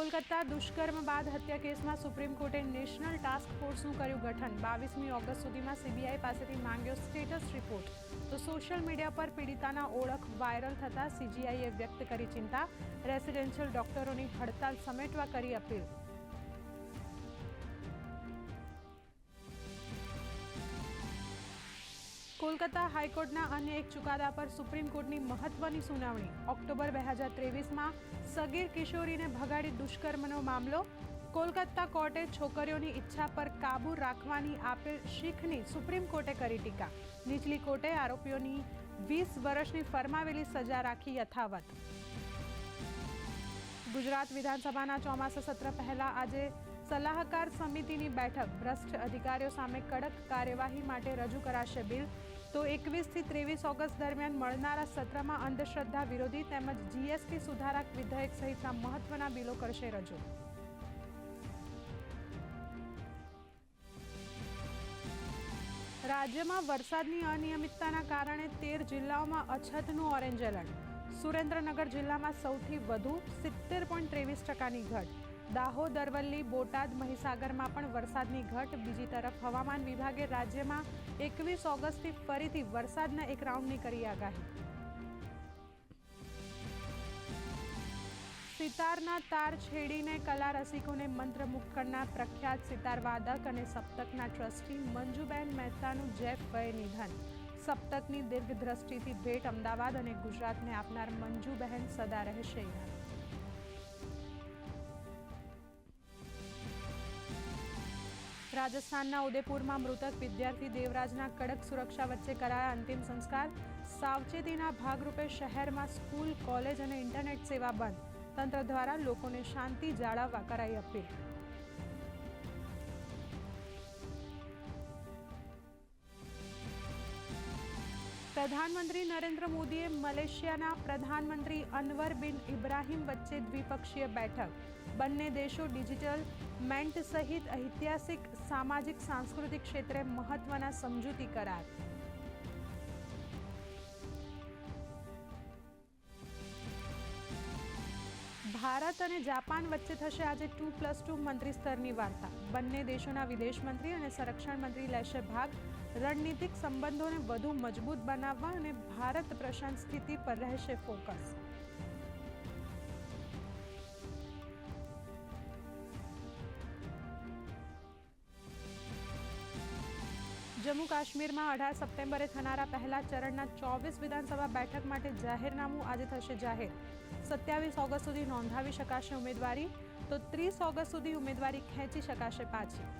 કોલકાતા દુષ્કર્મ બાદ હત્યા કેસમાં સુપ્રીમ કોર્ટે નેશનલ ટાસ્ક ફોર્સનું કર્યું ગઠન 22મી ઓગસ્ટ સુધીમાં સીબીઆઈ પાસેથી માંગ્યો સ્ટેટસ રિપોર્ટ તો સોશિયલ મીડિયા પર પીડિતાના ઓળખ વાયરલ થતા સીજીઆઈએ વ્યક્ત કરી ચિંતા રેસિડેન્શિયલ ડોક્ટરોની હડતાલ સમેટવા કરી અપીલ। કોલકાતા હાઈકોર્ટના અન્ય એક ચુકાદા પર સુપ્રીમ કોર્ટની મહત્વની સુનાવણી। ઓક્ટોબર 2023માં સગીર કિશોરીને ભગાડી દુષ્કર્મનો મામલો। કોલકાતા કોર્ટે છોકરીઓની ઈચ્છા પર કાબૂ રાખવાની આપેલ શીખની સુપ્રીમ કોર્ટે કરી ટીકા। નીચલી કોર્ટે આરોપીઓની 20 વર્ષની ફરમાવેલી સજા રાખી યથાવત। ગુજરાત વિધાનસભાના ચોમાસા સત્ર પહેલા આજે સલાહકાર સમિતિની બેઠક। ભ્રષ્ટ અધિકારીઓ સામે કડક કાર્યવાહી માટે રજૂ કરાશે બિલ તો 21 થી 23 ઓગસ્ટ દરમિયાન મળનારા સત્રમાં અંધશ્રદ્ધા વિરોધી તેમજ જીએસટી સુધારા વિધેયક સહિતના મહત્વના બિલો કરશે રજૂ। રાજ્યમાં વરસાદની અનિયમિતતાના કારણે 13 જિલ્લાઓમાં અછતનું ઓરેન્જ એલર્ટ। સુરેન્દ્રનગર જિલ્લામાં સૌથી વધુ 70.23%ની ઘટ। દાહોદ, અરવલ્લી, બોટાદ, મહીસાગરમાં પણ વરસાદની ઘટ। બીજી તરફ હવામાન વિભાગે રાજ્યમાં 21 ઓગસ્ટથી ફરીથી વરસાદના એક રાઉન્ડની કરી આગાહી। સિતારના તાર છેડીને કલા રસિકોને મંત્રમુગ્ધ કરનાર પ્રખ્યાત સિતાર વાદક અને સપ્તકના ટ્રસ્ટી મંજુબેન મહેતાનું જેફ વયે નિધન। સપ્તકની દીર્ઘદ્રષ્ટિથી ભેટ અમદાવાદ અને ગુજરાતને આપનાર મંજુબહેન સદા રહેશે યાદ। રાજસ્થાનના ઉદયપુરમાં મૃતક વિદ્યાર્થી દેવરાજના કડક સુરક્ષા વચ્ચે કરાયા અંતિમ સંસ્કાર। સાવચેતીના ભાગરૂપે શહેરમાં સ્કૂલ, કોલેજ અને ઇન્ટરનેટ સેવા બંધ। તંત્ર દ્વારા લોકોને શાંતિ જાળવવા કરાઈ અપીલ। પ્રધાનમંત્રી નરેન્દ્ર મોદીએ મલેશિયાના પ્રધાનમંત્રી અનવર બિન ઇબ્રાહીમ વચ્ચે દ્વિપક્ષીય બેઠક। બંને દેશો ડિજિટલ મેન્ટ સહિત ઐતિહાસિક, સામાજિક, સાંસ્કૃતિક ક્ષેત્રે મહત્વના સમજૂતી કરાર। ભારત અને જાપાન વચ્ચે થશે આજે 2+2 મંત્રી સ્તરની વાર્તા। બંને દેશોના વિદેશ મંત્રી અને સંરક્ષણ મંત્રી લેશે ભાગ। રણનીતિક સંબંધોને વધુ મજબૂત બનાવવા અને ભારત પ્રશાંત સ્થિતિ પર રહેશે ફોકસ। જમ્મુ કાશ્મીરમાં 18 સપ્ટેમ્બરે થનારા પહેલા ચરણના 24 વિધાનસભા બેઠક માટે જાહેરનામું આજે થશે જાહેર। 27 ઓગસ્ટ સુધી નોંધાવી શકાશે ઉમેદવારી તો 30 ઓગસ્ટ સુધી ઉમેદવારી ખેંચી શકાશે પાછી।